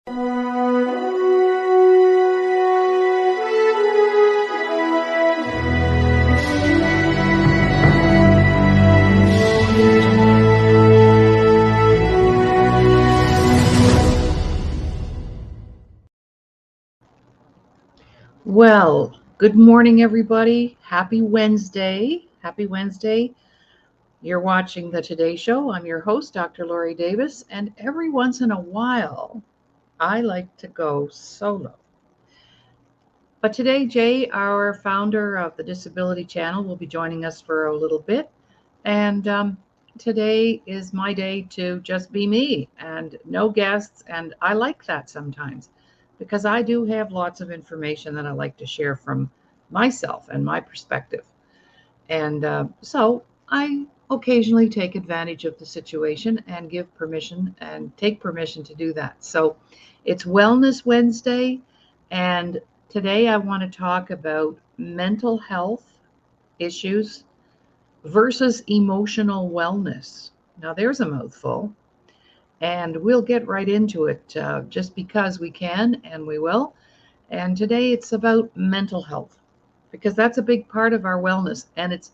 Well, good morning, everybody. Happy Wednesday. Happy Wednesday. You're watching the Today Show. I'm your host, Dr. Laurie Davis, and every once in a while, I like to go solo. But today, Jay, our founder of the Disability Channel, will be joining us for a little bit. And today is my day to just be me and no guests. And I like that sometimes because I do have lots of information that I like to share from myself and my perspective. And so I occasionally take advantage of the situation and give permission and take permission to do that. So it's Wellness Wednesday. And today I want to talk about mental health issues versus emotional wellness. Now, there's a mouthful, and we'll get right into it just because we can and we will. And today it's about mental health because that's a big part of our wellness, and it's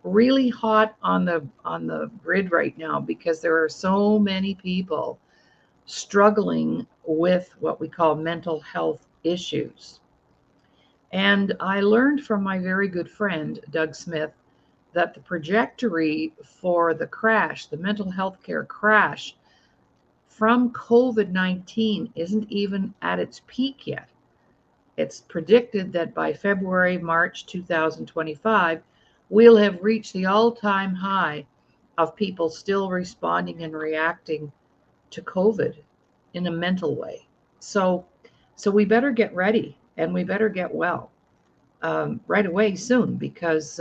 really hot on the grid right now because there are so many people struggling with what we call mental health issues. And I learned from my very good friend Doug Smith that the trajectory for the crash, the mental health care crash from COVID-19 isn't even at its peak yet. It's predicted that by February, March 2025, we'll have reached the all-time high of people still responding and reacting to COVID in a mental way. So we better get ready and we better get well right away soon because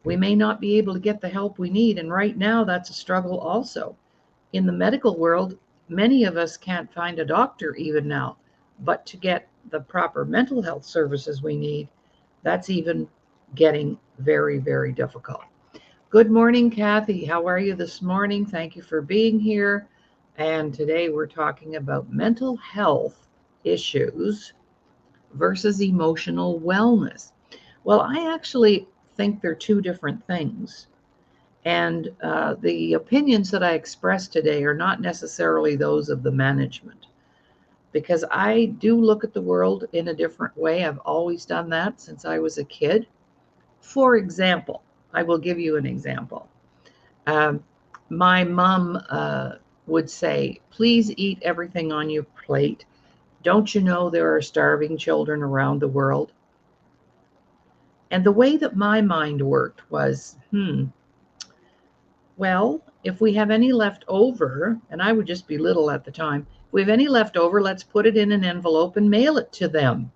we may not be able to get the help we need. And right now, that's a struggle also. In the medical world, many of us can't find a doctor even now, but to get the proper mental health services we need, that's even getting very, very difficult. Good morning, Kathy. How are you this morning? Thank you for being here. And today we're talking about mental health issues versus emotional wellness. Well, I actually think they're two different things. And the opinions that I express today are not necessarily those of the management because I do look at the world in a different way. I've always done that since I was a kid. For example, I will give you an example. Um, my mom would say, please eat everything on your plate. Don't you know there are starving children around the world? And the way that my mind worked was, well, if we have any left over, and I would just be little at the time, if we have any left over, let's put it in an envelope and mail it to them.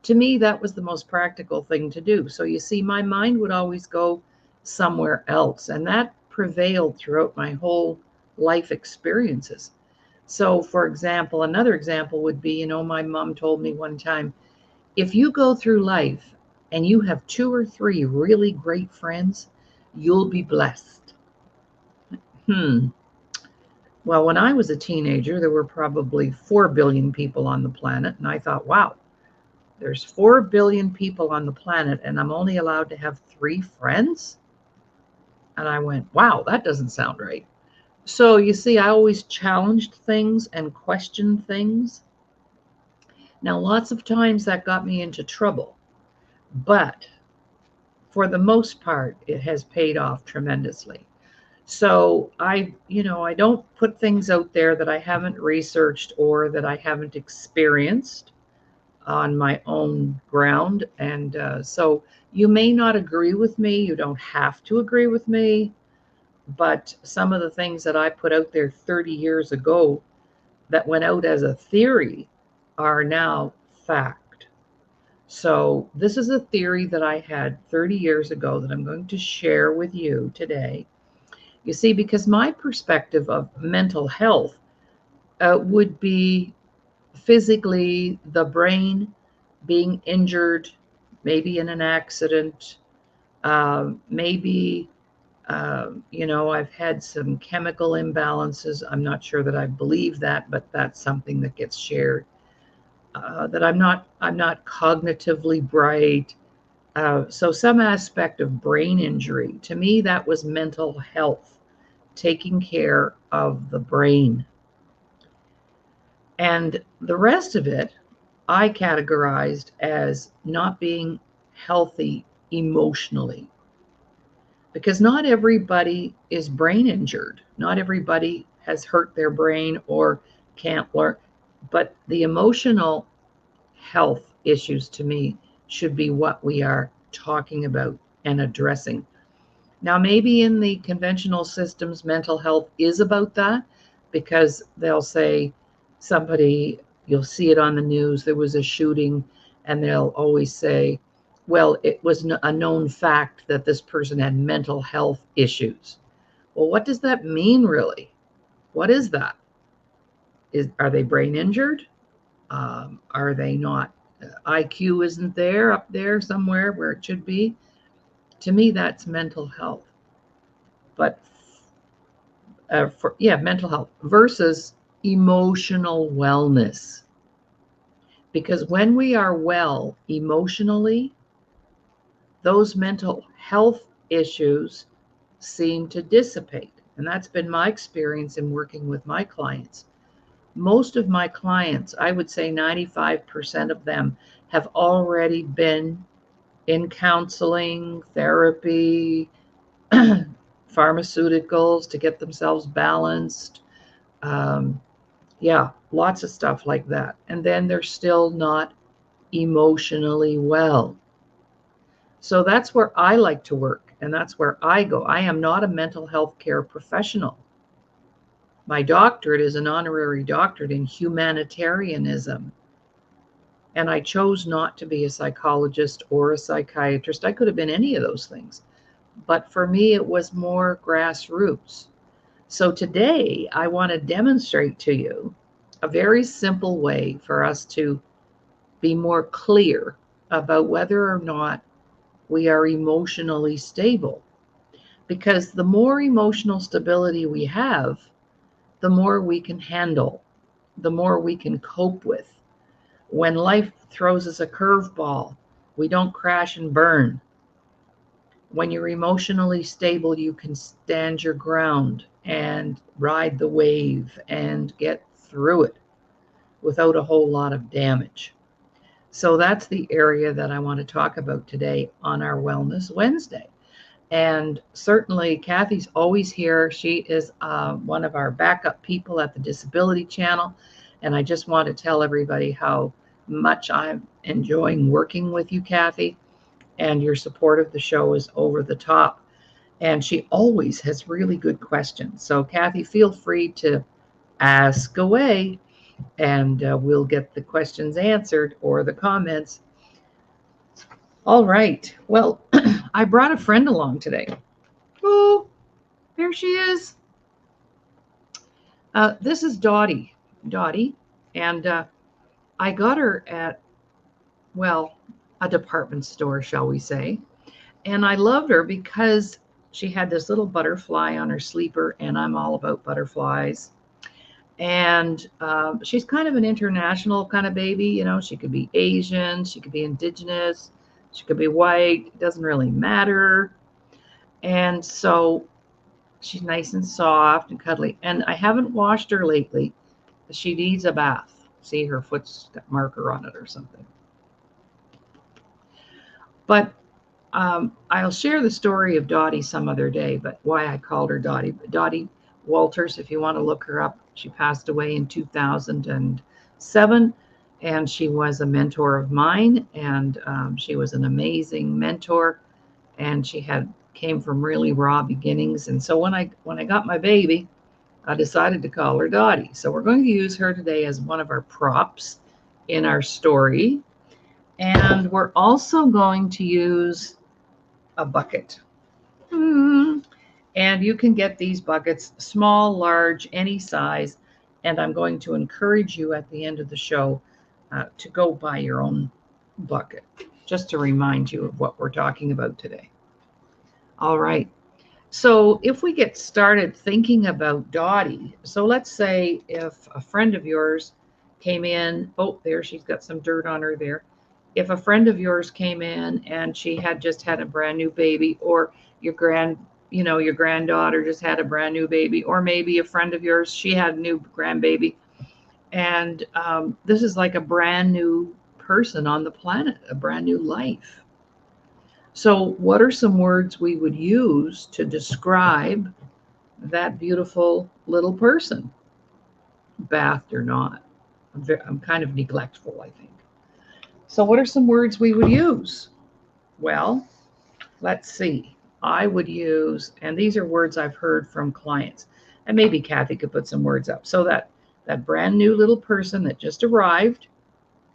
To me, that was the most practical thing to do. So you see, my mind would always go somewhere else, and that prevailed throughout my whole life experiences. So, for example, another example would be, my mom told me one time, if you go through life and you have 2 or 3 really great friends, you'll be blessed. Well, when I was a teenager, there were probably 4 billion people on the planet. And I thought, wow, there's 4 billion people on the planet and I'm only allowed to have 3 friends? And I went, wow, that doesn't sound right. So you see, I always challenged things and questioned things. Now, lots of times that got me into trouble, but for the most part, it has paid off tremendously. So I don't put things out there that I haven't researched or that I haven't experienced on my own ground. And so you may not agree with me. You don't have to agree with me. But some of the things that I put out there 30 years ago that went out as a theory are now fact. So this is a theory that I had 30 years ago that I'm going to share with you today. You see, because my perspective of mental health would be physically the brain being injured, maybe in an accident, maybe I've had some chemical imbalances. I'm not sure that I believe that, but that's something that gets shared. That I'm not cognitively bright. So some aspect of brain injury. To me, that was mental health, taking care of the brain. And the rest of it, I categorized as not being healthy emotionally. Because not everybody is brain injured. Not everybody has hurt their brain or can't learn. But the emotional health issues to me should be what we are talking about and addressing. Now, maybe in the conventional systems, mental health is about that because they'll say somebody, you'll see it on the news, there was a shooting, and they'll always say, well, it was a known fact that this person had mental health issues. Well, what does that mean, really? What is that? Are they brain injured? Are they not? IQ isn't there up there somewhere where it should be. To me, that's mental health. But mental health versus emotional wellness. Because when we are well emotionally, those mental health issues seem to dissipate. And that's been my experience in working with my clients. Most of my clients, I would say 95% of them, have already been in counseling, therapy, pharmaceuticals to get themselves balanced. Um, lots of stuff like that. And then they're still not emotionally well. So that's where I like to work, and that's where I go. I am not a mental health care professional. My doctorate is an honorary doctorate in humanitarianism. And I chose not to be a psychologist or a psychiatrist. I could have been any of those things. But for me, it was more grassroots. So today, I want to demonstrate to you a very simple way for us to be more clear about whether or not we are emotionally stable. Because the more emotional stability we have, the more we can handle, the more we can cope with. When life throws us a curveball, we don't crash and burn. When you're emotionally stable, you can stand your ground and ride the wave and get through it without a whole lot of damage. So that's the area that I want to talk about today on our Wellness Wednesday. And certainly, Kathy's always here. She is one of our backup people at the Disability Channel. And I just want to tell everybody how much I'm enjoying working with you, Kathy. And your support of the show is over the top. And she always has really good questions. So, Kathy, feel free to ask away, and we'll get the questions answered or the comments. All right. Well, I brought a friend along today. Oh, there she is. This is Dottie. And I got her at, well, a department store, shall we say. And I loved her because she had this little butterfly on her sleeper, and I'm all about butterflies. And she's kind of an international kind of baby. She could be Asian, she could be indigenous, she could be white. It doesn't really matter. And so she's nice and soft and cuddly. And I haven't washed her lately. She needs a bath. See, her foot's got marker on it or something. But I'll share the story of Dottie some other day, but why I called her Dottie. Dottie Walters, if you want to look her up, she passed away in 2007, and she was a mentor of mine, and she was an amazing mentor, and she came from really raw beginnings. And so when I got my baby, I decided to call her Dottie. So we're going to use her today as one of our props in our story. And we're also going to use a bucket. And you can get these buckets, small, large, any size. And I'm going to encourage you at the end of the show to go buy your own bucket, just to remind you of what we're talking about today. All right. So if we get started thinking about Dottie, so let's say if a friend of yours came in, oh, there, she's got some dirt on her there. If a friend of yours came in and she had just had a brand new baby, or your your granddaughter just had a brand new baby, or maybe a friend of yours, she had a new grandbaby, and this is like a brand new person on the planet, a brand new life. So, what are some words we would use to describe that beautiful little person, bathed or not? I'm kind of neglectful, I think. So, what are some words we would use? Well, let's see. I would use, and these are words I've heard from clients, and maybe Kathy could put some words up. So, that brand new little person that just arrived,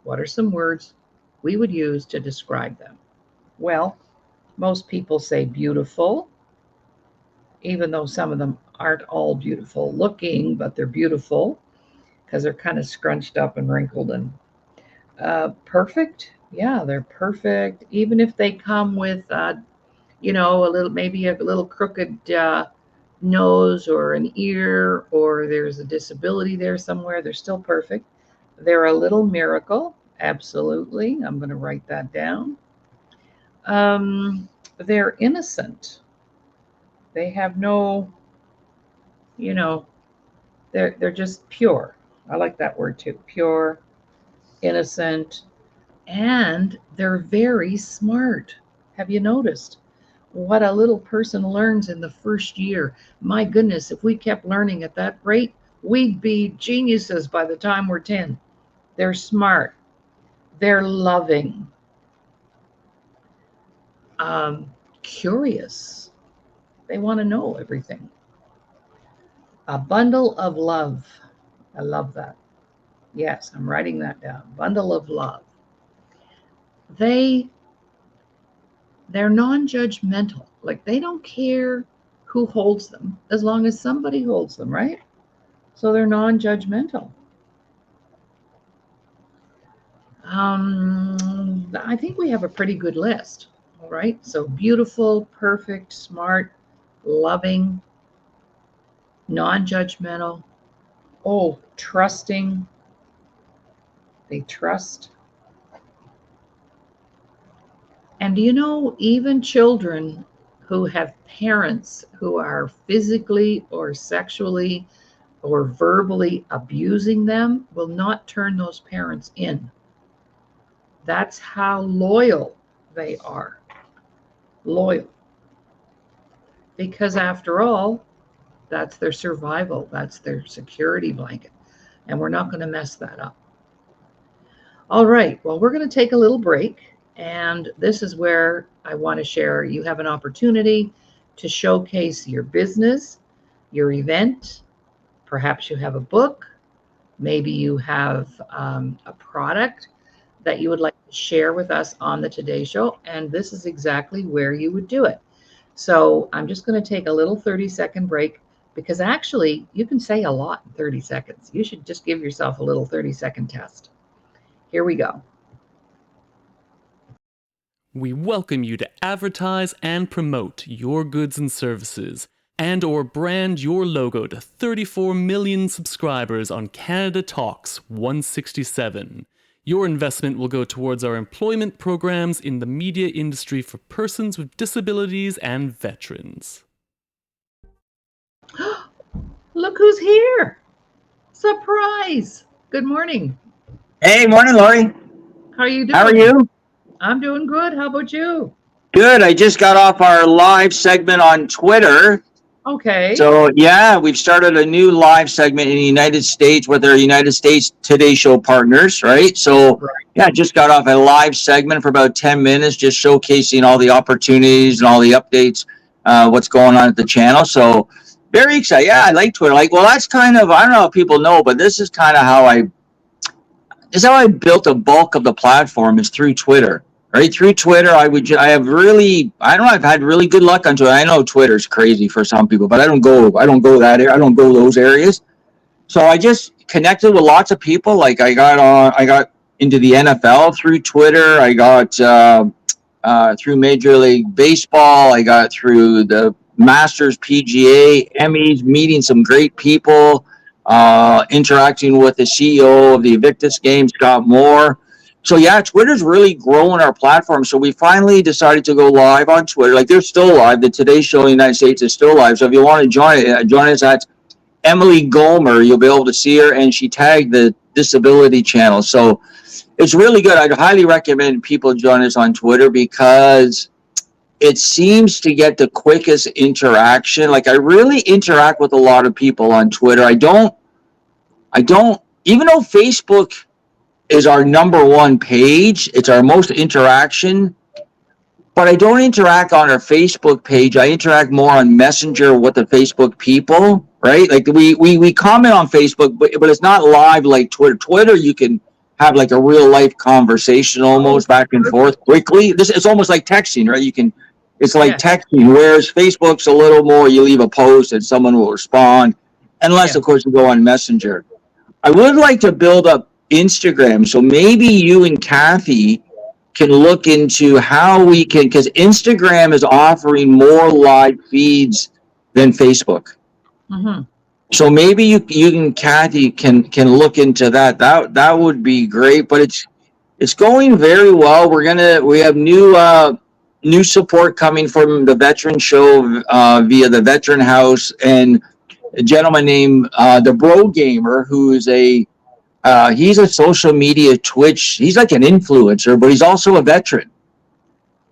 what are some words we would use to describe them? Well, most people say beautiful, even though some of them aren't all beautiful looking, but they're beautiful because they're kind of scrunched up and wrinkled and perfect. Yeah, they're perfect. Even if they come with, a little, maybe a little crooked nose or an ear, or there's a disability there somewhere, they're still perfect. They're a little miracle. Absolutely. I'm going to write that down. They're innocent. They have no, you know, they're just pure. I like that word too. Pure, innocent, and they're very smart. Have you noticed what a little person learns in the first year? My goodness, if we kept learning at that rate, we'd be geniuses by the time we're 10. They're smart. They're loving. Um, Curious. They want to know everything. A bundle of love. I love that. Yes, I'm writing that down. Bundle of love. They they're non-judgmental. Like they don't care who holds them as long as somebody holds them, right? So they're non-judgmental. I think we have a pretty good list. All right. So beautiful, perfect, smart, loving, non-judgmental. Oh, trusting. They trust. And do you know, even children who have parents who are physically or sexually or verbally abusing them will not turn those parents in. That's how loyal they are. Loyal. Because after all, that's their survival, that's their security blanket. And we're not going to mess that up. All right, well, we're going to take a little break. And this is where I want to share. You have an opportunity to showcase your business, your event. Perhaps you have a book. Maybe you have a product that you would like to share with us on the Today Show. And this is exactly where you would do it. So I'm just going to take a little 30-second break, because actually you can say a lot in 30 seconds. You should just give yourself a little 30-second test. Here we go. We welcome you to advertise and promote your goods and services, and or brand your logo to 34 million subscribers on Canada Talks 167. Your investment will go towards our employment programs in the media industry for persons with disabilities and veterans. Look who's here. Surprise. Good morning. Hey, morning, Laurie. How are you doing? How are you? I'm doing good. How about you? Good. I just got off our live segment on Twitter. Okay. So, yeah, we've started a new live segment in the United States with our United States Today Show partners, right? So, yeah, just got off a live segment for about 10 minutes, just showcasing all the opportunities and all the updates, what's going on at the channel. So, very excited. Yeah, I like Twitter. Well, that's kind of, I don't know if people know, but this is kind of how I built a bulk of the platform is through Twitter. Right through Twitter, I've had really good luck on Twitter. I know Twitter's crazy for some people, but I don't go those areas. So I just connected with lots of people. Like I got into the NFL through Twitter. I got through Major League Baseball. I got through the Masters, PGA, Emmys, meeting some great people, interacting with the CEO of the Invictus game, Scott Moore. So yeah, Twitter's really growing our platform. So we finally decided to go live on Twitter. Like they're still live. The Today Show in the United States is still live. So if you want to join us at Emily Gomer. You'll be able to see her, and she tagged the disability channel. So it's really good. I'd highly recommend people join us on Twitter because it seems to get the quickest interaction. Like I really interact with a lot of people on Twitter. I don't, even though Facebook is our number one page, it's our most interaction, but I don't interact on our Facebook page. I interact more on Messenger with the Facebook people, right? Like we comment on Facebook, but it's not live like Twitter. Twitter, you can have like a real life conversation almost back and forth quickly. It's almost like texting, right? It's like texting, whereas Facebook's a little more, you leave a post and someone will respond, unless of course you go on Messenger. I would like to build up Instagram. So maybe you and Kathy can look into how we can, because Instagram is offering more live feeds than Facebook. Mm-hmm. So maybe you and Kathy can look into that. That would be great. But it's going very well. We have new support coming from the Veteran Show via the Veteran House, and a gentleman named the Bro Gamer, who is he's a social media Twitch. He's like an influencer, but he's also a veteran.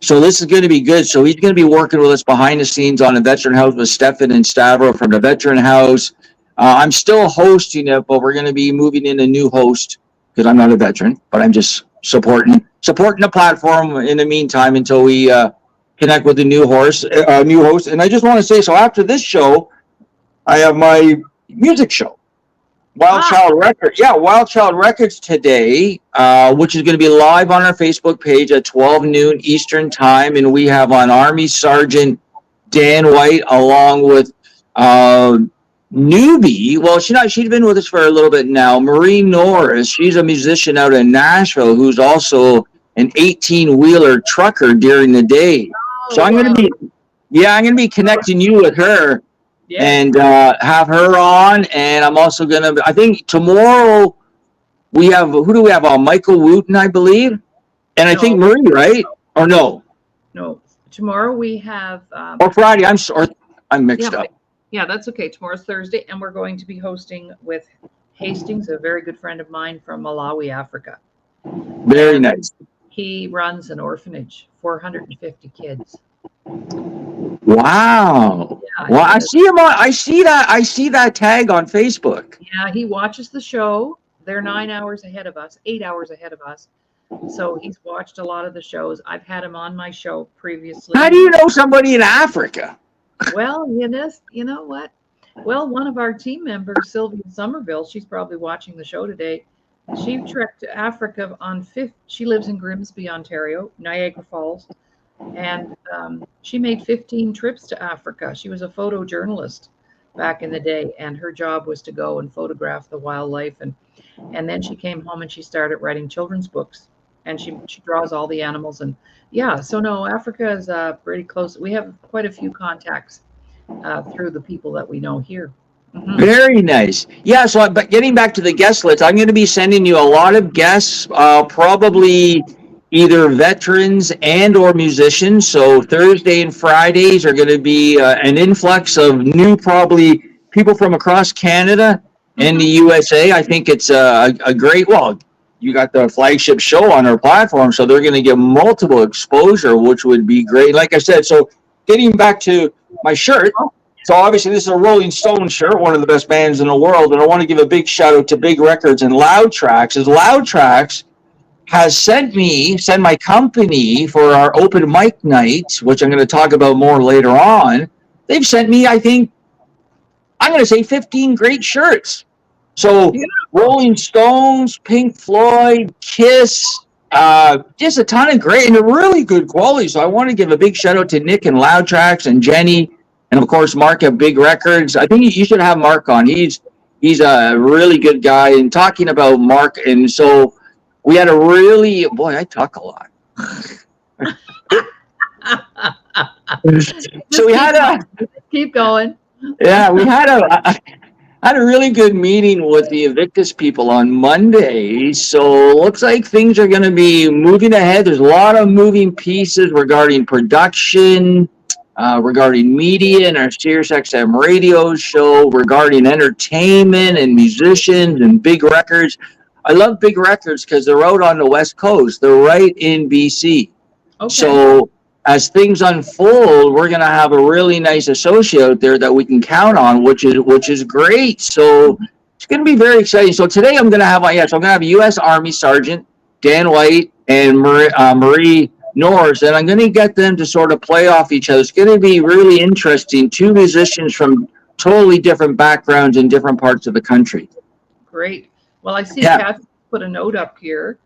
So this is going to be good. So he's going to be working with us behind the scenes on the Veteran House with Stefan and Stavro from the Veteran House. I'm still hosting it, but we're going to be moving in a new host because I'm not a veteran, but I'm just supporting the platform in the meantime until we connect with the new host. And I just want to say, so after this show, I have my music show. Wild Child Records today, which is going to be live on our Facebook page at 12 noon Eastern time. And we have on Army Sergeant Dan White along with newbie. Well, she's been with us for a little bit now. Marie Norris. She's a musician out in Nashville who's also an 18-wheeler trucker during the day. So I'm going to be connecting you with her. Yeah. And have her on, and I'm also gonna. I think tomorrow we have. Who do we have on? Michael Wooten, I believe, and I think Marie, right? Or no? No. Tomorrow we have. Or Friday. I'm mixed up. Yeah, that's okay. Tomorrow's Thursday, and we're going to be hosting with Hastings, a very good friend of mine from Malawi, Africa. Very nice. He runs an orphanage, 450 kids. Wow. Yeah, well, I see him I see that tag on Facebook. Yeah, he watches the show. They're 9 hours ahead of us, 8 hours ahead of us. So he's watched a lot of the shows. I've had him on my show previously. How do you know somebody in Africa? Well, you know what? Well, one of our team members, Sylvia Somerville, she's probably watching the show today. She trekked to Africa on 5th. She lives in Grimsby, Ontario, Niagara Falls. And she made 15 trips to Africa. She was a photojournalist back in the day, and her job was to go and photograph the wildlife. And then she came home and she started writing children's books, and she draws all the animals. And yeah, so no, Africa is pretty close. We have quite a few contacts through the people that we know here. Mm-hmm. Very nice. Yeah, so but getting back to the guest list, I'm going to be sending you a lot of guests, probably either veterans and or musicians. So Thursday and Fridays are going to be an influx of new, probably people from across Canada and the USA. I think it's a great, well, you got the flagship show on our platform, so they're going to get multiple exposure, which would be great. Like I said, so getting back to my shirt, so obviously this is a Rolling Stone shirt, one of the best bands in the world, and I want to give a big shout out to Big Records and Loud Tracks. As Loud Tracks has sent my company for our open mic night, which I'm going to talk about more later on. They've sent me, I think, I'm going to say 15 great shirts. So Rolling Stones, Pink Floyd, Kiss, just a ton of great and really good quality. So I want to give a big shout out to Nick and Loud Tracks and Jenny, and of course Mark at Big Records. I think you should have Mark on. He's a really good guy. And talking about Mark, and so we had a really, boy, I talk a lot. So we had keep going. we had a really good meeting with the Evictus people on Monday. So looks like things are going to be moving ahead. There's a lot of moving pieces regarding production, regarding media and our SiriusXM radio show, regarding entertainment and musicians and big records. I love big records because they're out on the West Coast. They're right in BC. Okay. So as things unfold, we're going to have a really nice associate out there that we can count on, which is great. So it's going to be very exciting. So today I'm going to have so I'm going to have a U.S. Army Sergeant Dan White and Marie Norris, and I'm going to get them to sort of play off each other. It's going to be really interesting. Two musicians from totally different backgrounds in different parts of the country. Great. Well, I see Kathy put a note up here,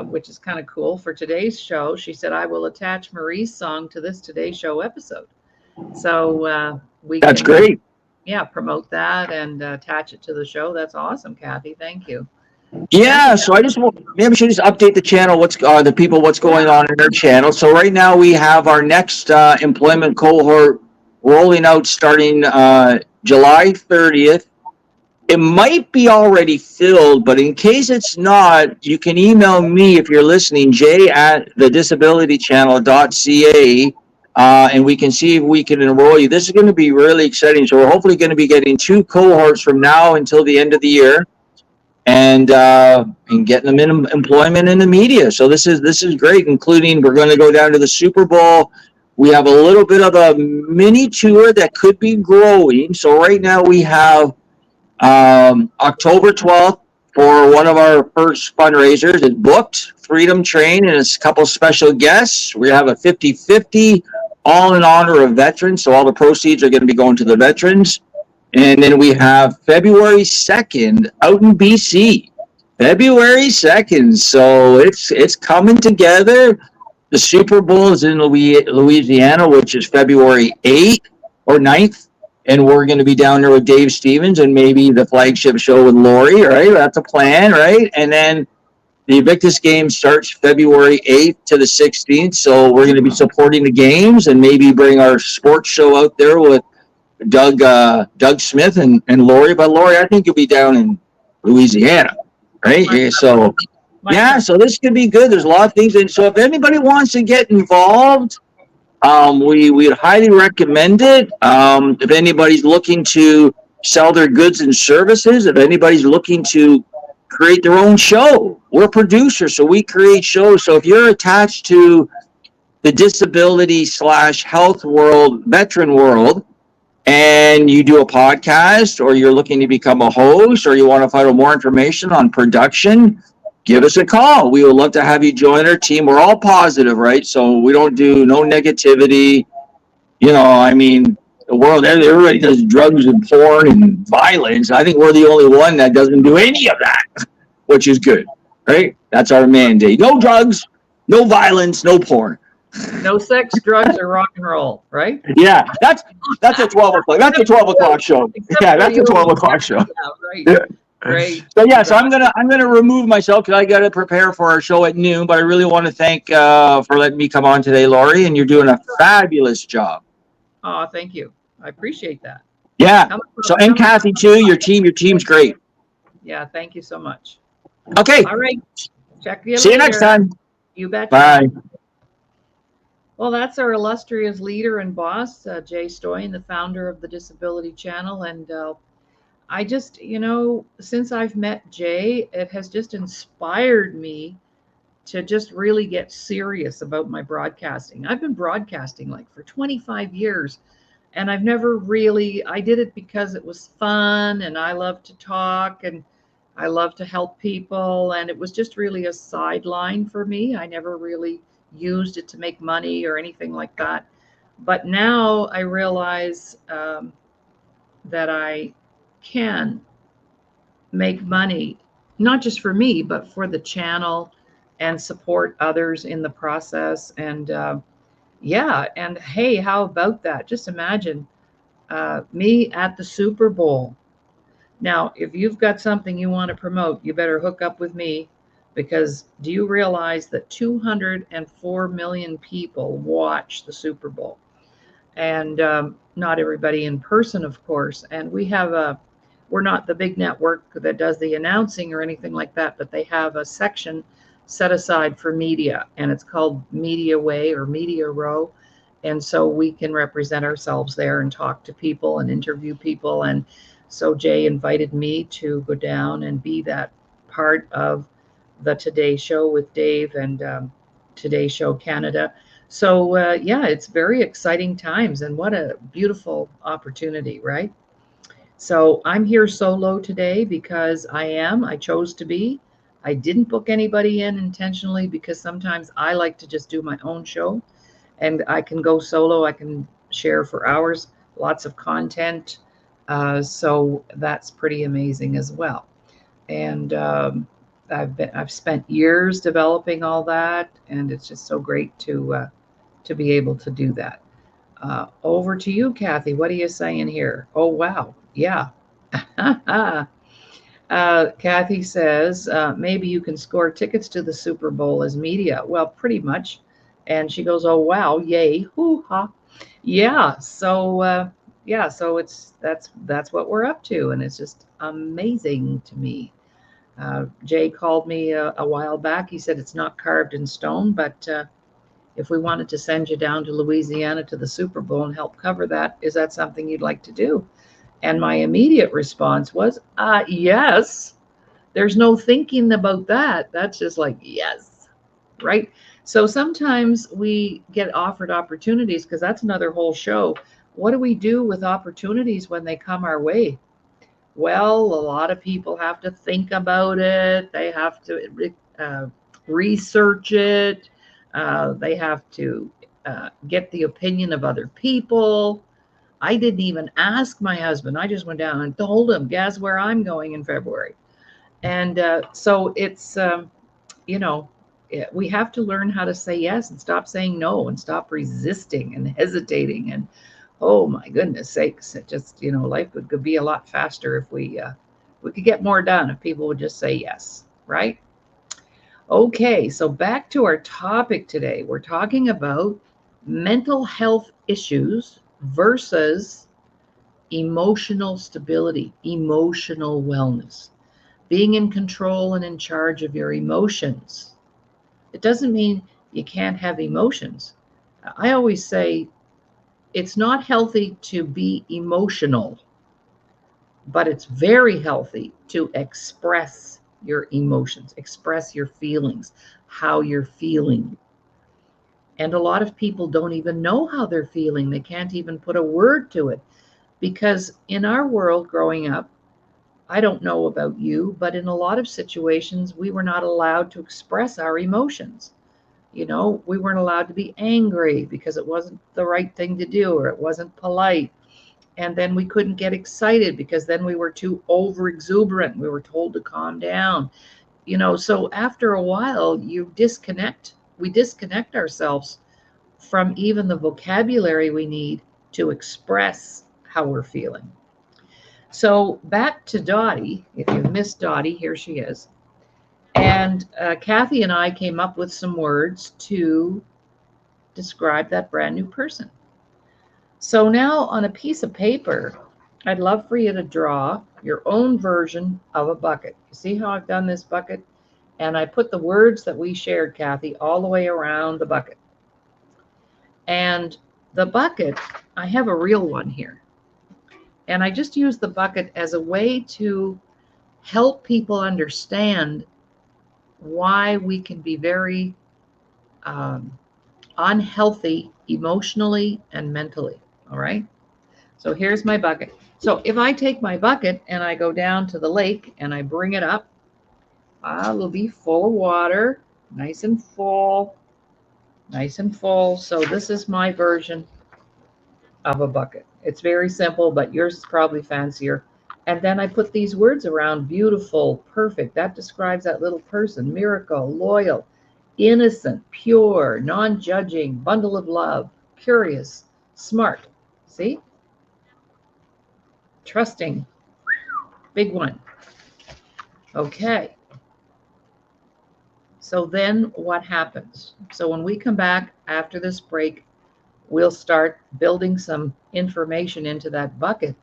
which is kind of cool for today's show. She said, I will attach Marie's song to this Today Show episode. So That's great. Yeah, promote that and attach it to the show. That's awesome, Kathy. Thank you. Yeah, so maybe we should just update the channel. What's going on in their channel. So right now we have our next employment cohort rolling out starting July 30th. It might be already filled, but in case it's not, you can email me if you're listening, jay@thedisabilitychannel.ca, and we can see if we can enroll you. This is going to be really exciting. So we're hopefully going to be getting 2 cohorts from now until the end of the year, and getting them in employment in the media. So this is great, including we're going to go down to the Super Bowl. We have a little bit of a mini tour that could be growing. So right now we have October 12th for one of our first fundraisers. It's booked, Freedom Train, and it's a couple special guests. We have a 50-50, all in honor of veterans. So all the proceeds are going to be going to the veterans. And then we have February 2nd out in BC. February 2nd. So it's coming together. The Super Bowl is in Louisiana, which is February 8th or 9th. And we're going to be down there with Dave Stevens and maybe the flagship show with Laurie, right? That's a plan, right? And then the Evictus game starts February 8th to the 16th. So we're going to be supporting the games and maybe bring our sports show out there with Doug Smith and Laurie. But Laurie, I think you'll be down in Louisiana, right? So this could be good. There's a lot of things. And so if anybody wants to get involved, we'd highly recommend it. If anybody's looking to sell their goods and services, if anybody's looking to create their own show, we're producers, so we create shows. So if you're attached to the disability/health world, veteran world, and you do a podcast, or you're looking to become a host, or you want to find out more information on production, give us a call. We would love to have you join our team. We're all positive, right? So we don't do no negativity. I mean, the world, everybody does drugs and porn and violence. I think we're the only one that doesn't do any of that, which is good, right? That's our mandate. No drugs, no violence, no porn. No sex, drugs, or rock and roll, right? Yeah, that's a 12 o'clock. That's a 12 o'clock show. Yeah, that's a 12 o'clock show. Yeah, right. Great. So so I'm gonna remove myself because I gotta prepare for our show at noon. But I really want to thank for letting me come on today, Laurie, and you're doing a fabulous job. Oh, thank you. I appreciate that. Yeah. So and Kathy too. Your team's great. Yeah. Thank you so much. Okay. All right. Check you later. See you next time. You bet. Bye. Well, that's our illustrious leader and boss, Jay Stoyan, the founder of the Disability Channel, and I just, since I've met Jay, it has just inspired me to just really get serious about my broadcasting. I've been broadcasting for 25 years, and I did it because it was fun, and I love to talk, and I love to help people, and it was just really a sideline for me. I never really used it to make money or anything like that. But now I realize that I can make money, not just for me, but for the channel, and support others in the process. And and hey, how about that? Just imagine me at the Super Bowl. Now, if you've got something you want to promote, you better hook up with me, because do you realize that 204 million people watch the Super Bowl? and not everybody in person, of course. And we're not the big network that does the announcing or anything like that, but they have a section set aside for media, and it's called Media Way or Media Row. And so we can represent ourselves there and talk to people and interview people. And so Jay invited me to go down and be that part of the Today Show with Dave and Today Show Canada. So, yeah, it's very exciting times, and what a beautiful opportunity, right? So, I'm here solo today because I chose to be. I didn't book anybody in intentionally because sometimes I like to just do my own show and I can go solo. I can share for hours, lots of content. So, that's pretty amazing as well. And I've spent years developing all that, and it's just so great to be able to do that. Over to you, Kathy. What are you saying here? Oh wow, yeah. Kathy says maybe you can score tickets to the Super Bowl as media. Well, pretty much. And she goes, oh wow, yay, hoo ha, yeah. So that's what we're up to, and it's just amazing to me. Jay called me a while back. He said it's not carved in stone, but if we wanted to send you down to Louisiana to the Super Bowl and help cover that, is that something you'd like to do? And my immediate response was, yes. There's no thinking about that. That's just like, yes, right? So sometimes we get offered opportunities because that's another whole show. What do we do with opportunities when they come our way? Well, a lot of people have to think about it. They have to uh, research it. They have to get the opinion of other people. I didn't even ask my husband. I just went down and told him, guess where I'm going in February. And so it's, you know, we have to learn how to say yes and stop saying no and stop resisting and hesitating. And oh my goodness sakes, it just, life could be a lot faster if we could get more done if people would just say yes, right? Okay, so back to our topic today. We're talking about mental health issues versus emotional stability, emotional wellness, being in control and in charge of your emotions. It doesn't mean you can't have emotions. I always say it's not healthy to be emotional, but it's very healthy to express your emotions, express your feelings, how you're feeling. And a lot of people don't even know how they're feeling. They can't even put a word to it because in our world growing up, I don't know about you, but in a lot of situations, we were not allowed to express our emotions. We weren't allowed to be angry because it wasn't the right thing to do or it wasn't polite. And then we couldn't get excited because then we were too over exuberant. We were told to calm down. So after a while, we disconnect ourselves from even the vocabulary we need to express how we're feeling. So back to Dottie. If you missed Dottie, here she is. And Kathy and I came up with some words to describe that brand new person. So now on a piece of paper, I'd love for you to draw your own version of a bucket. You see how I've done this bucket? And I put the words that we shared, Kathy, all the way around the bucket. And the bucket, I have a real one here. And I just use the bucket as a way to help people understand why we can be very unhealthy emotionally and mentally. All right. So here's my bucket. So if I take my bucket and I go down to the lake and I bring it up, it'll be full of water, nice and full, nice and full. So this is my version of a bucket. It's very simple, but yours is probably fancier. And then I put these words around: beautiful, perfect. That describes that little person: miracle, loyal, innocent, pure, non judging, bundle of love, curious, smart. See? Trusting. Big one. Okay. So then what happens? So when we come back after this break, we'll start building some information into that bucket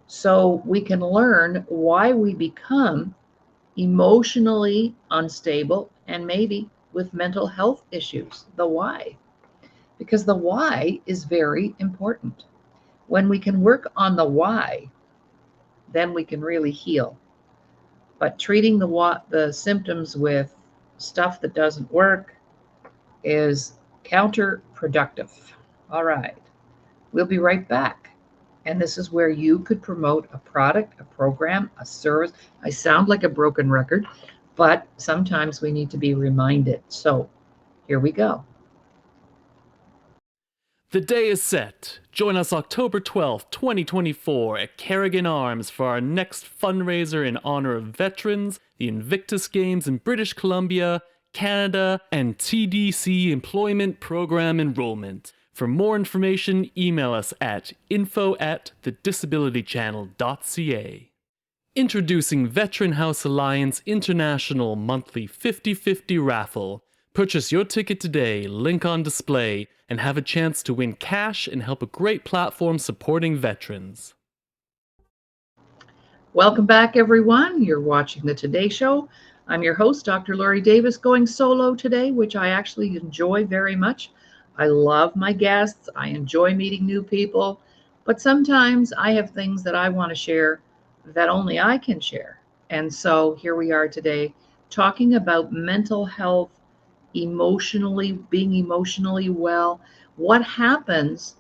so we can learn why we become emotionally unstable and maybe with mental health issues. The why. Because the why is very important. When we can work on the why, then we can really heal. But treating the symptoms with stuff that doesn't work is counterproductive. All right, we'll be right back. And this is where you could promote a product, a program, a service. I sound like a broken record, but sometimes we need to be reminded. So here we go. The day is set. Join us October 12th, 2024 at Carrigan Arms for our next fundraiser in honor of veterans, the Invictus Games in British Columbia, Canada, and TDC Employment Program Enrollment. For more information, email us at info@thedisabilitychannel.ca. Introducing Veteran House Alliance International Monthly 50/50 Raffle. Purchase your ticket today, link on display, and have a chance to win cash and help a great platform supporting veterans. Welcome back, everyone. You're watching The Today Show. I'm your host, Dr. Laurie Davis, going solo today, which I actually enjoy very much. I love my guests. I enjoy meeting new people, but sometimes I have things that I want to share that only I can share. And so here we are today talking about mental health, being emotionally well. What happens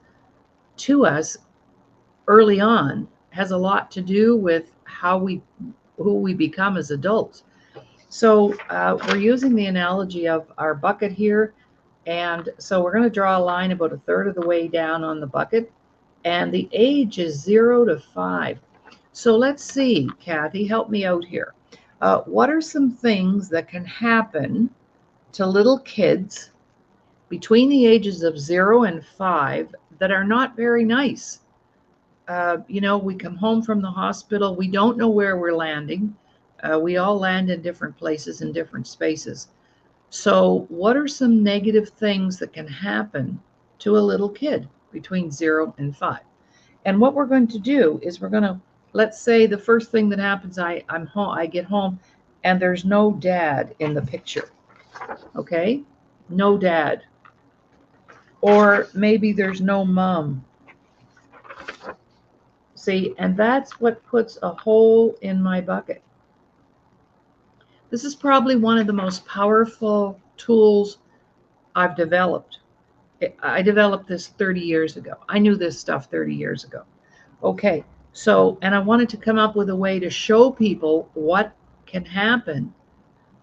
to us early on has a lot to do with who we become as adults. So we're using the analogy of our bucket here. And so we're going to draw a line about a third of the way down on the bucket. And the age is 0 to 5. So let's see, Kathy, help me out here. What are some things that can happen to little kids between the ages of 0 and 5 that are not very nice? We come home from the hospital. We don't know where we're landing. We all land in different places in different spaces. So what are some negative things that can happen to a little kid between 0 and 5? And what we're going to do is let's say the first thing that happens, I get home and there's no dad in the picture. Okay? No dad. Or maybe there's no mom. See, and that's what puts a hole in my bucket. This is probably one of the most powerful tools I've developed. I developed this 30 years ago. I knew this stuff 30 years ago. Okay, and I wanted to come up with a way to show people what can happen.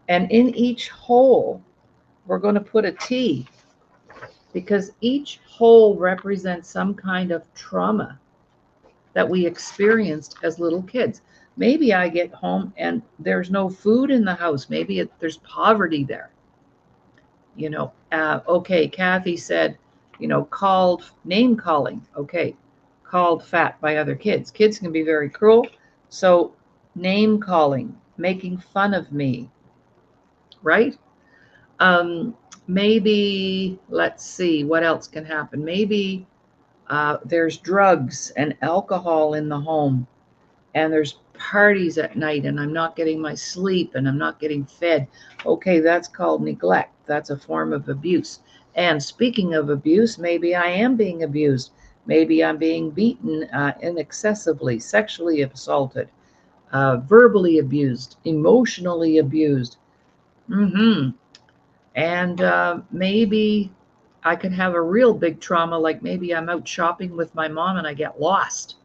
And in each hole, we're going to put a T, because each hole represents some kind of trauma that we experienced as little kids. Maybe I get home and there's no food in the house. Maybe there's poverty there. Okay, Kathy said, called name calling. Okay, called fat by other kids. Kids can be very cruel. So name calling, making fun of me, right? Maybe, let's see, what else can happen? Maybe there's drugs and alcohol in the home, and there's parties at night, and I'm not getting my sleep, and I'm not getting fed. Okay, that's called neglect. That's a form of abuse. And speaking of abuse, maybe I am being abused. Maybe I'm being beaten inaccessibly, sexually assaulted, verbally abused, emotionally abused. And maybe I could have a real big trauma, like maybe I'm out shopping with my mom and I get lost.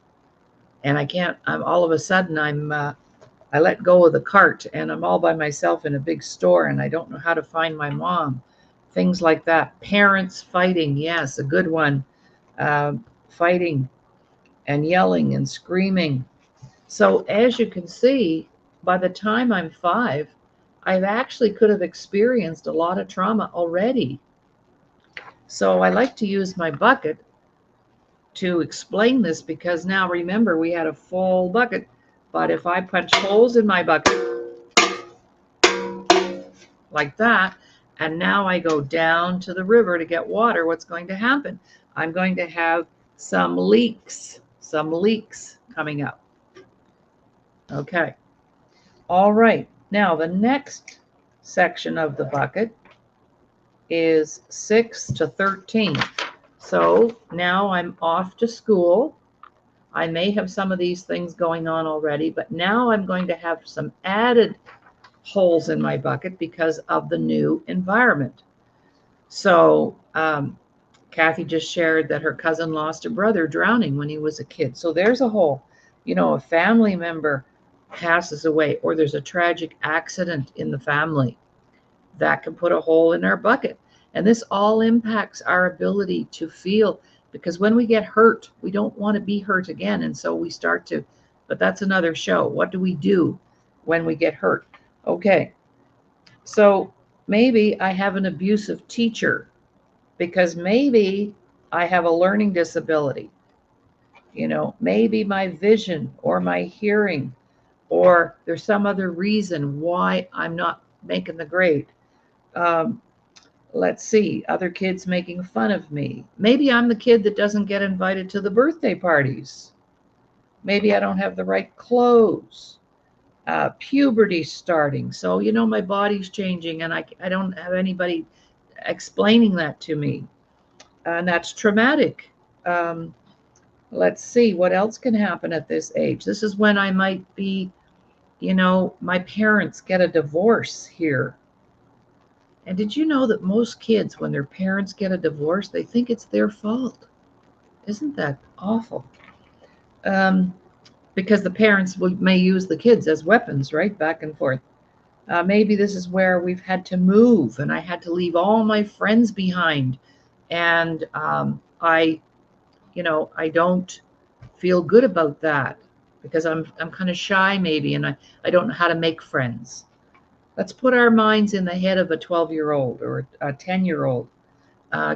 And all of a sudden I let go of the cart and I'm all by myself in a big store and I don't know how to find my mom. Things like that. Parents fighting. Yes, a good one. Fighting and yelling and screaming. So as you can see, by the time I'm 5, I've actually could have experienced a lot of trauma already. So I like to use my bucket to explain this, because now remember, we had a full bucket, but if I punch holes in my bucket like that, and now I go down to the river to get water, what's going to happen? I'm going to have some leaks coming up. Okay. All right. Now the next section of the bucket is 6 to 13. So now I'm off to school. I may have some of these things going on already, but now I'm going to have some added holes in my bucket because of the new environment. So Kathy just shared that her cousin lost a brother drowning when he was a kid. So there's a hole. You know, a family member passes away or there's a tragic accident in the family. That can put a hole in our bucket. And this all impacts our ability to feel, because when we get hurt, we don't want to be hurt again. And so we start to, but that's another show. What do we do when we get hurt? Okay, so maybe I have an abusive teacher because maybe I have a learning disability. You know, maybe my vision or my hearing, or there's some other reason why I'm not making the grade. Um, let's see, other kids making fun of me. Maybe I'm the kid that doesn't get invited to the birthday parties. Maybe I don't have the right clothes. Puberty starting. So, you know, my body's changing and I don't have anybody explaining that to me. And that's traumatic. Um, let's see, what else can happen at this age? This is when I might be, you know, my parents get a divorce here. And did you know that most kids, when their parents get a divorce, they think it's their fault? Isn't that awful? Um, because the parents may use the kids as weapons, right? Back and forth. Maybe this is where we've had to move and I had to leave all my friends behind. And I don't feel good about that because I'm kind of shy maybe and I don't know how to make friends. Let's put our minds in the head of a 12-year-old or a 10-year-old.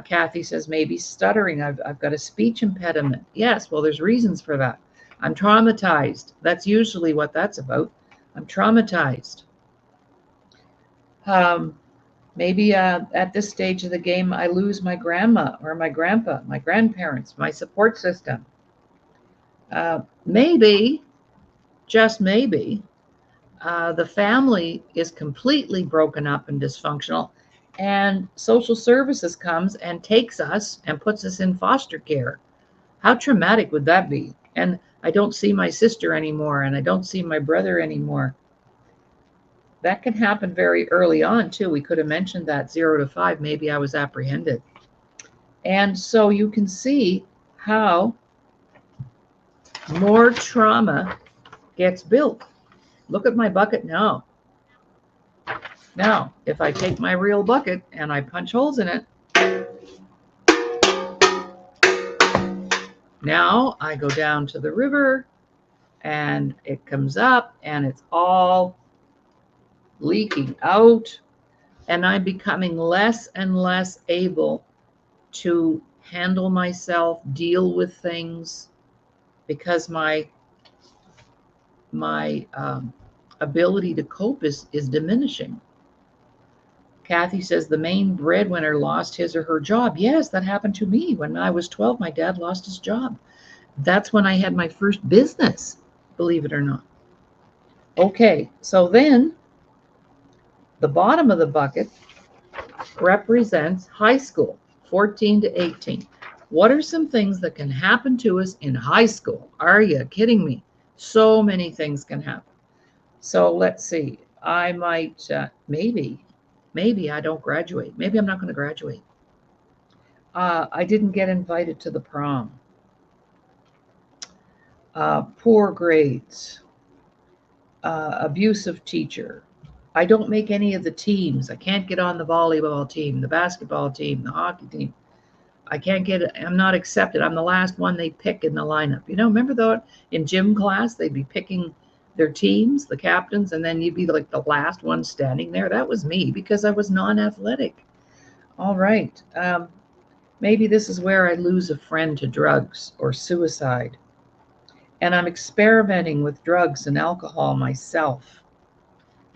Kathy says maybe stuttering. I've got a speech impediment. Yes, well, there's reasons for that. I'm traumatized. That's usually what that's about. I'm traumatized. Um, maybe at this stage of the game, I lose my grandma or my grandpa, my grandparents, my support system. Maybe, just maybe, the family is completely broken up and dysfunctional, and social services comes and takes us and puts us in foster care. How traumatic would that be? And I don't see my sister anymore, and I don't see my brother anymore. That can happen very early on, too. We could have mentioned that 0 to 5, maybe I was apprehended. And so you can see how more trauma gets built. Look at my bucket now. Now, if I take my real bucket and I punch holes in it, now I go down to the river and it comes up and it's all leaking out, and I'm becoming less and less able to handle myself, deal with things, because my ability to cope is diminishing. Kathy says the main breadwinner lost his or her job. Yes, that happened to me. When I was 12, my dad lost his job. That's when I had my first business, believe it or not. Okay, so then the bottom of the bucket represents high school, 14 to 18. What are some things that can happen to us in high school? Are you kidding me? So many things can happen. So let's see. I might, maybe I don't graduate. Maybe I'm not going to graduate. I didn't get invited to the prom. Poor grades. Abusive teacher. I don't make any of the teams. I can't get on the volleyball team, the basketball team, the hockey team. I can't get it. I'm not accepted. I'm the last one they pick in the lineup. You know, remember though in gym class, they'd be picking their teams, the captains, and then you'd be like the last one standing there. That was me because I was non-athletic. All right. Maybe this is where I lose a friend to drugs or suicide. And I'm experimenting with drugs and alcohol myself.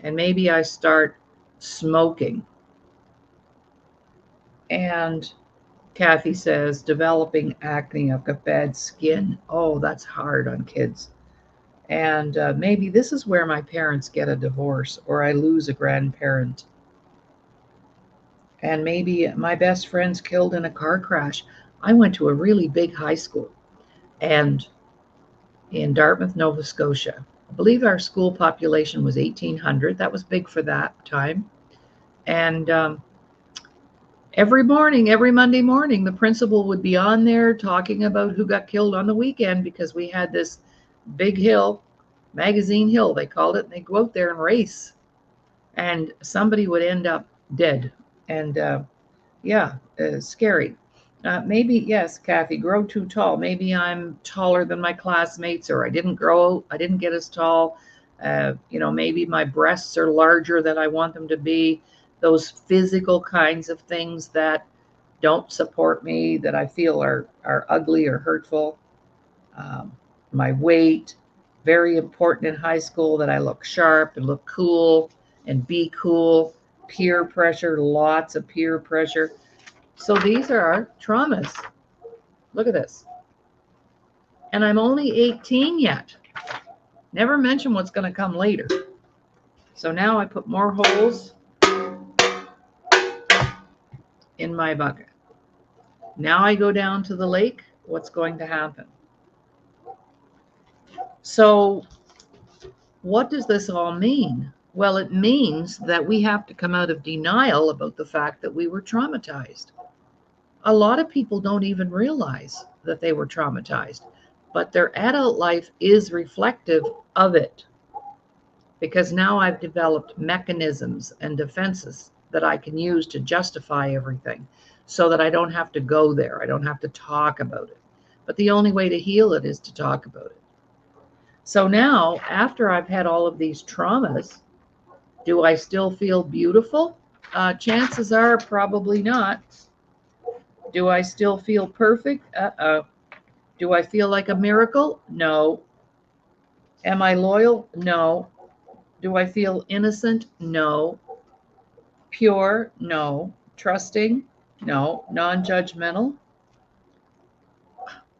And maybe I start smoking. And Kathy says, developing acne. I've got bad skin. Oh, that's hard on kids. And maybe this is where my parents get a divorce or I lose a grandparent. And maybe my best friend's killed in a car crash. I went to a really big high school and in Dartmouth, Nova Scotia. I believe our school population was 1,800. That was big for that time. And every morning, every Monday morning, the principal would be on there talking about who got killed on the weekend because we had this big hill, Magazine Hill, they called it, and they'd go out there and race. And somebody would end up dead. And scary. Maybe, yes, Kathy, grow too tall. Maybe I'm taller than my classmates, or I didn't get as tall. Maybe my breasts are larger than I want them to be. Those physical kinds of things that don't support me, that I feel are ugly or hurtful. My weight, very important in high school that I look sharp and look cool and be cool. Peer pressure, lots of peer pressure. So these are our traumas. Look at this. And I'm only 18 yet. Never mention what's going to come later. So now I put more holes in my bucket. Now I go down to the lake. What's going to happen? So what does this all mean? Well, it means that we have to come out of denial about the fact that we were traumatized. A lot of people don't even realize that they were traumatized, but their adult life is reflective of it. Because now I've developed mechanisms and defenses that I can use to justify everything so that I don't have to go there. I don't have to talk about it. But the only way to heal it is to talk about it. So now, after I've had all of these traumas, do I still feel beautiful? Chances are probably not. Do I still feel perfect? Do I feel like a miracle? No. Am I loyal? No. Do I feel innocent? No. Pure? No. Trusting? No. Non-judgmental?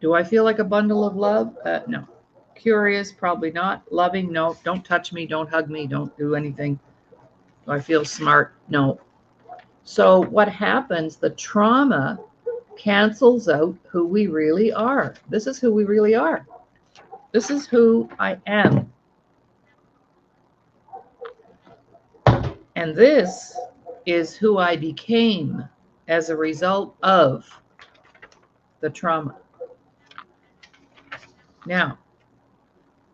Do I feel like a bundle of love? No. Curious? Probably not. Loving? No. Don't touch me. Don't hug me. Don't do anything. Do I feel smart? No. So what happens? The trauma cancels out who we really are. This is who we really are. This is who I am. And this is who I became as a result of the trauma. Now,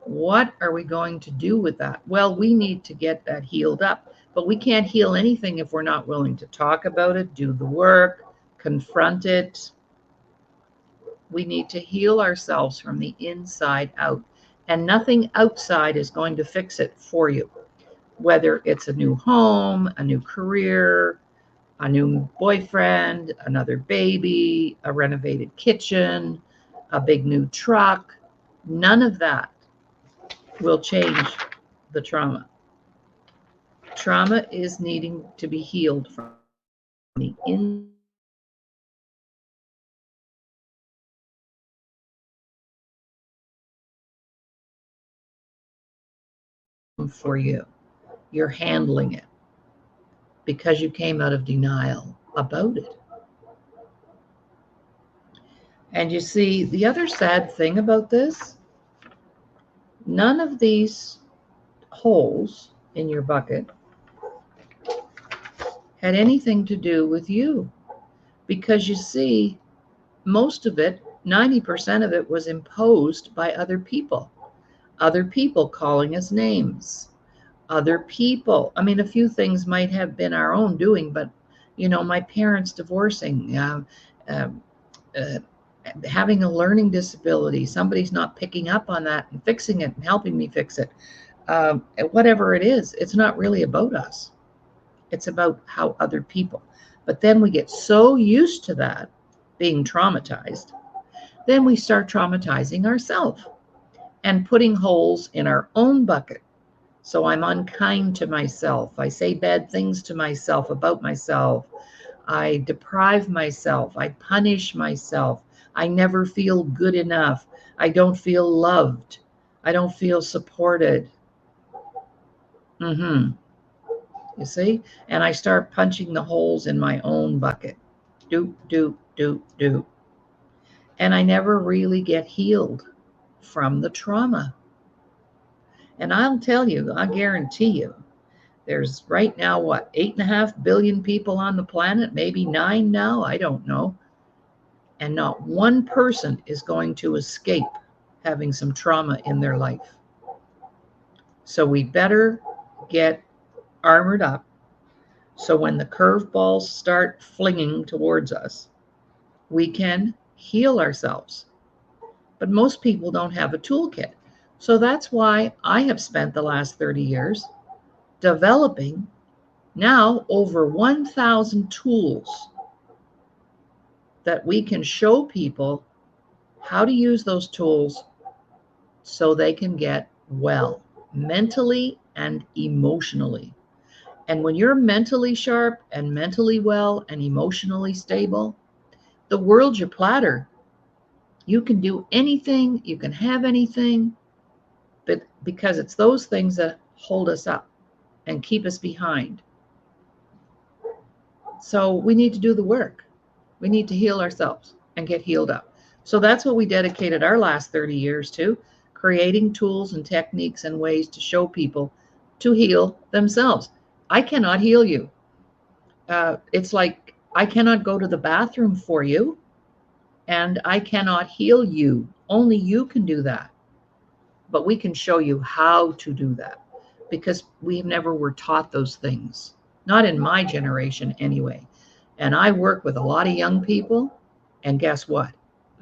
what are we going to do with that? Well, we need to get that healed up, but we can't heal anything if we're not willing to talk about it, do the work, confront it. We need to heal ourselves from the inside out, and nothing outside is going to fix it for you. Whether it's a new home, a new career, a new boyfriend, another baby, a renovated kitchen, a big new truck, none of that will change the trauma. Trauma is needing to be healed from the inside. For you. You're handling it because you came out of denial about it. And you see, the other sad thing about this, none of these holes in your bucket had anything to do with you. Because you see, most of it, 90% of it, was imposed by other people. Other people calling us names. Other people. I mean, a few things might have been our own doing, but, my parents divorcing, having a learning disability, somebody's not picking up on that and fixing it and helping me fix it. Whatever it is, it's not really about us. It's about how other people. But then we get so used to that, being traumatized, then we start traumatizing ourselves and putting holes in our own bucket. So I'm unkind to myself. I say bad things to myself about myself. I deprive myself. I punish myself. I never feel good enough. I don't feel loved. I don't feel supported. You see? And I start punching the holes in my own bucket. Doop, doop, doop, doop. And I never really get healed from the trauma. And I'll tell you, I guarantee you, there's right now, what, 8.5 billion people on the planet, maybe 9 now, I don't know. And not one person is going to escape having some trauma in their life. So we better get armored up so when the curveballs start flinging towards us, we can heal ourselves. But most people don't have a toolkit. So that's why I have spent the last 30 years developing now over 1,000 tools that we can show people how to use those tools so they can get well, mentally and emotionally. And when you're mentally sharp and mentally well and emotionally stable, the world's your platter. You can do anything, you can have anything, but because it's those things that hold us up and keep us behind. So we need to do the work. We need to heal ourselves and get healed up. So that's what we dedicated our last 30 years to, creating tools and techniques and ways to show people to heal themselves. I cannot heal you. It's like I cannot go to the bathroom for you, and I cannot heal you. Only you can do that. But we can show you how to do that because we never were taught those things. Not in my generation anyway. And I work with a lot of young people, and guess what?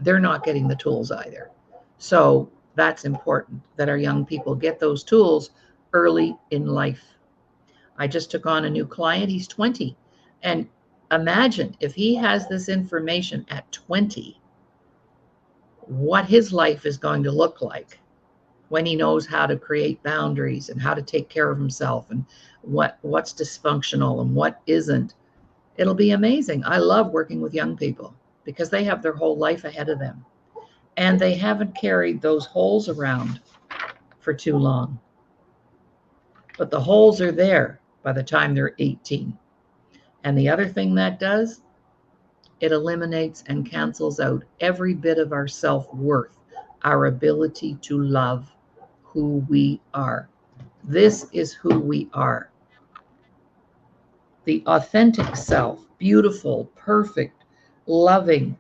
They're not getting the tools either. So that's important that our young people get those tools early in life. I just took on a new client. He's 20. And imagine if he has this information at 20, what his life is going to look like when he knows how to create boundaries and how to take care of himself and what's dysfunctional and what isn't. It'll be amazing. I love working with young people because they have their whole life ahead of them and they haven't carried those holes around for too long. But the holes are there by the time they're 18. And the other thing that does, it eliminates and cancels out every bit of our self-worth, our ability to love who we are. This is who we are. The authentic self, beautiful, perfect, loving.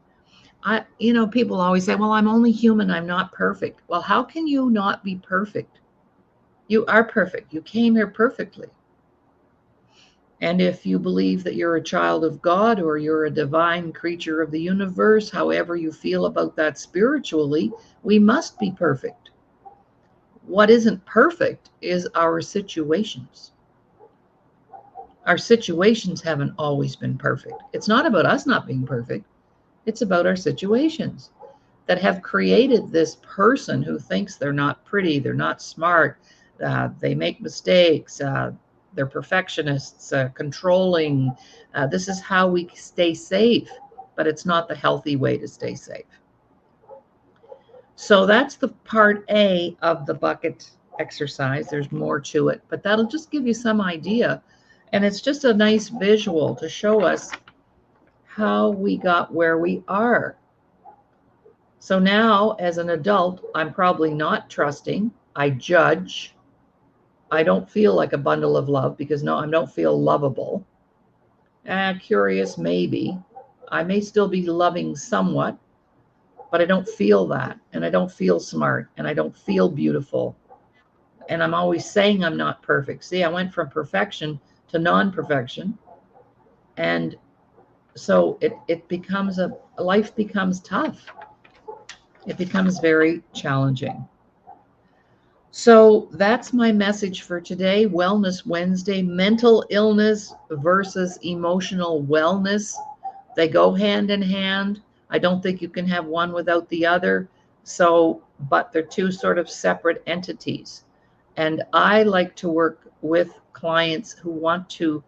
People always say, well, I'm only human, I'm not perfect. Well, how can you not be perfect? You are perfect. You came here perfectly. And if you believe that you're a child of God or you're a divine creature of the universe, however you feel about that spiritually, we must be perfect. What isn't perfect is our situations. Our situations haven't always been perfect. It's not about us not being perfect. It's about our situations that have created this person who thinks they're not pretty, they're not smart, they make mistakes, they're perfectionists, controlling. This is how we stay safe, but it's not the healthy way to stay safe. So that's the part A of the bucket exercise. There's more to it, but that'll just give you some idea. And it's just a nice visual to show us how we got where we are. So now, as an adult, I'm probably not trusting. I judge. I don't feel like a bundle of love because no, I don't feel lovable. Curious, maybe. I may still be loving somewhat, but I don't feel that. And I don't feel smart. And I don't feel beautiful. And I'm always saying I'm not perfect. See, I went from perfection to non-perfection. And so it becomes life becomes tough. It becomes very challenging. So that's my message for today. Wellness Wednesday, mental illness versus emotional wellness. They go hand in hand. I don't think you can have one without the other. But they're two sort of separate entities. And I like to work with clients who want to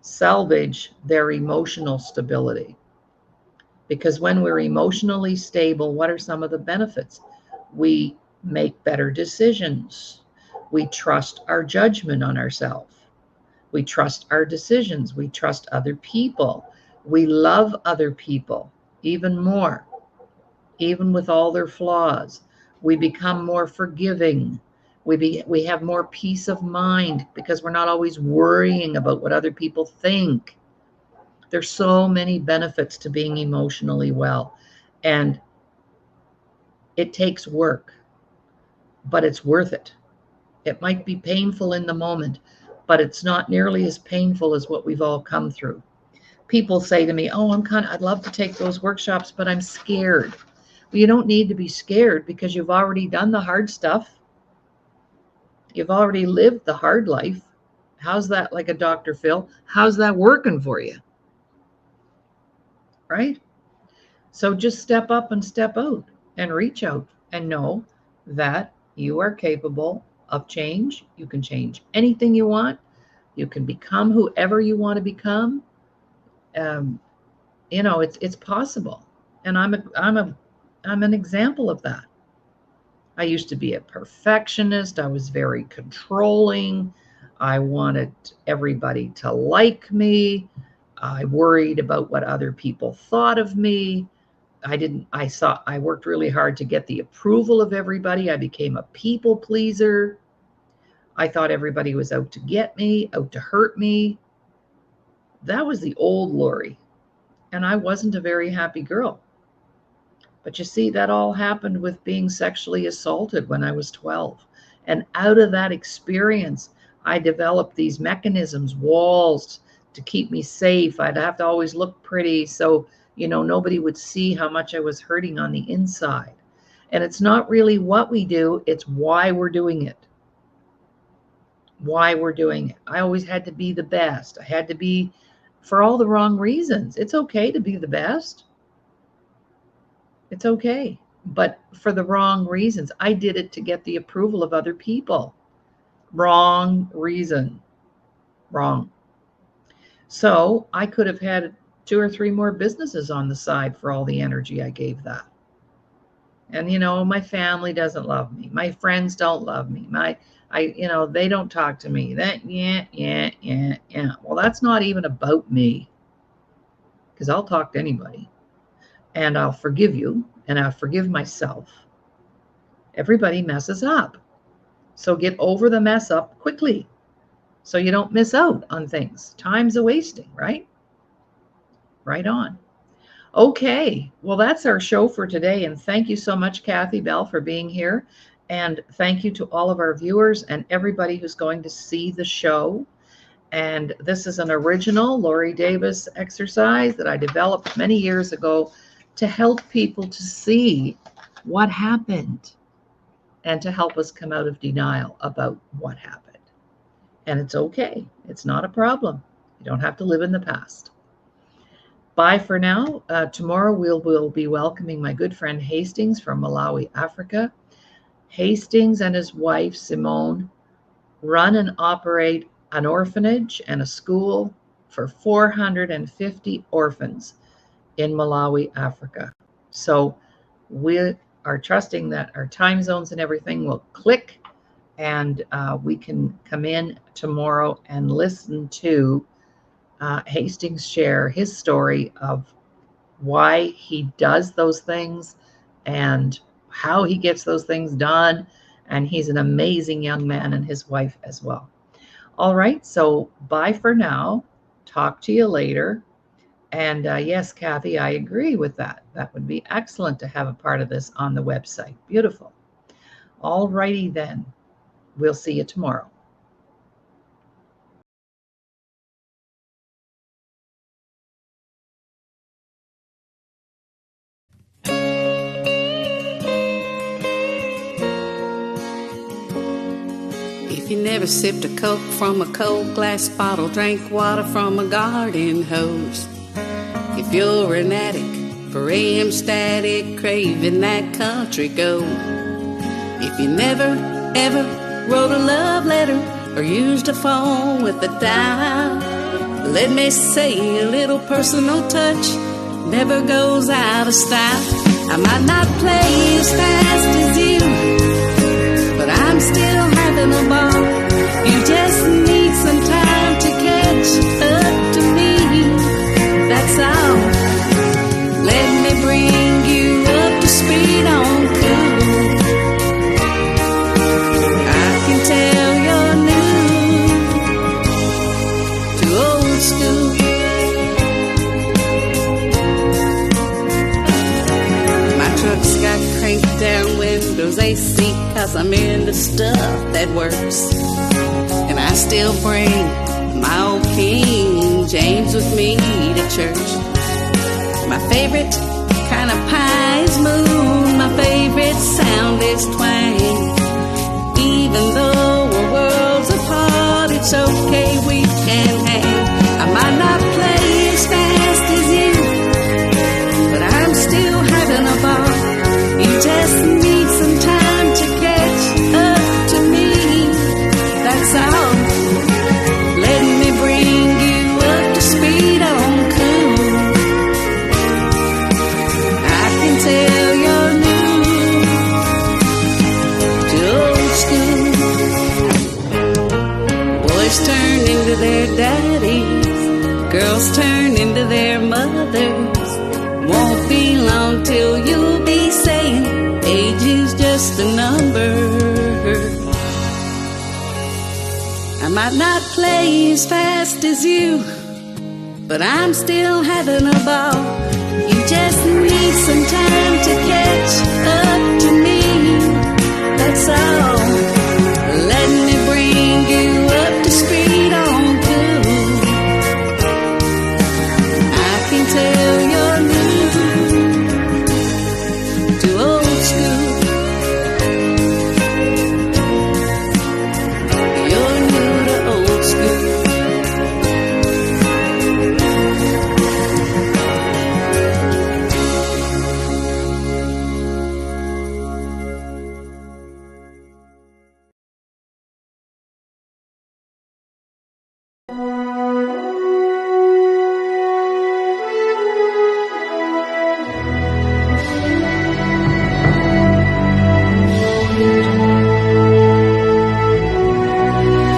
salvage their emotional stability. Because when we're emotionally stable, what are some of the benefits? We make better decisions. We trust our judgment on ourselves. We trust our decisions. We trust other people. We love other people even more, even with all their flaws. We become more forgiving. We have more peace of mind because we're not always worrying about what other people think. There's so many benefits to being emotionally well. And it takes work, but it's worth it. It might be painful in the moment, but it's not nearly as painful as what we've all come through. People say to me, "Oh, I'd love to take those workshops, but I'm scared." Well, you don't need to be scared because you've already done the hard stuff. You've already lived the hard life. How's that, like a Dr. Phil? How's that working for you? Right? So just step up and step out and reach out and know that you are capable of change. You can change anything you want. You can become whoever you want to become. It's possible, and I'm an example of that. I used to be a perfectionist. I was very controlling. I wanted everybody to like me. I worried about what other people thought of me. I worked really hard to get the approval of everybody. I became a people pleaser. I thought everybody was out to get me, out to hurt me. That was the old Laurie. And I wasn't a very happy girl. But you see, that all happened with being sexually assaulted when I was 12. And out of that experience, I developed these mechanisms, walls to keep me safe. I'd have to always look pretty so, nobody would see how much I was hurting on the inside. And it's not really what we do, it's why we're doing it. Why we're doing it. I always had to be the best. I had to be for all the wrong reasons. It's okay to be the best. It's okay. But for the wrong reasons. I did it to get the approval of other people. Wrong reason. Wrong. So I could have had 2 or 3 more businesses on the side for all the energy I gave that. And, my family doesn't love me. My friends don't love me. They don't talk to me. Yeah. Well, that's not even about me, because I'll talk to anybody and I'll forgive you and I'll forgive myself. Everybody messes up. So get over the mess up quickly so you don't miss out on things. Time's a wasting, right? Right on. Okay, well, that's our show for today. And thank you so much, Kathy Bell, for being here. And thank you to all of our viewers and everybody who's going to see the show. And this is an original Laurie Davis exercise that I developed many years ago to help people to see what happened and to help us come out of denial about what happened. And it's okay. It's not a problem. You don't have to live in the past. Bye for now. Tomorrow we'll be welcoming my good friend Hastings from Malawi, Africa. Hastings and his wife, Simone, run and operate an orphanage and a school for 450 orphans in Malawi, Africa. So we are trusting that our time zones and everything will click, and we can come in tomorrow and listen to Hastings share his story of why he does those things and how he gets those things done. And he's an amazing young man, and his wife as well. All right, so bye for now. Talk to you later. And yes, Kathy, I agree with that. That would be excellent to have a part of this on the website. Beautiful. All righty then. We'll see you tomorrow. If you never sipped a Coke from a cold glass bottle, drank water from a garden hose, if you're an addict for AM static, craving that country gold, if you never, ever wrote a love letter or used a phone with a dial, Let me say a little personal touch never goes out of style. I might not play as fast as you, but I'm still having a ball. You just need some time to catch up to me, that's all. Let me bring you up to speed on cool. I can tell you're new to old school. My truck's got cranked down windows, AC, 'cause I'm into stuff that works. And I still bring my old King James with me to church. My favorite kind of pie is moon. My favorite sound is twang. Even though we're worlds apart, it's okay, we can hang. I might not play as fast as you, but I'm still having a ball. You just need some time to catch up to me, that's all. Let me bring you up to speed on cool. I can tell you're new to old school. Boys turn into their daddies, girls turn into their mothers. Won't be long till you'll be saying age is just a number. I might not play as fast as you, but I'm still having a ball. You just need some time to catch up to me, that's all.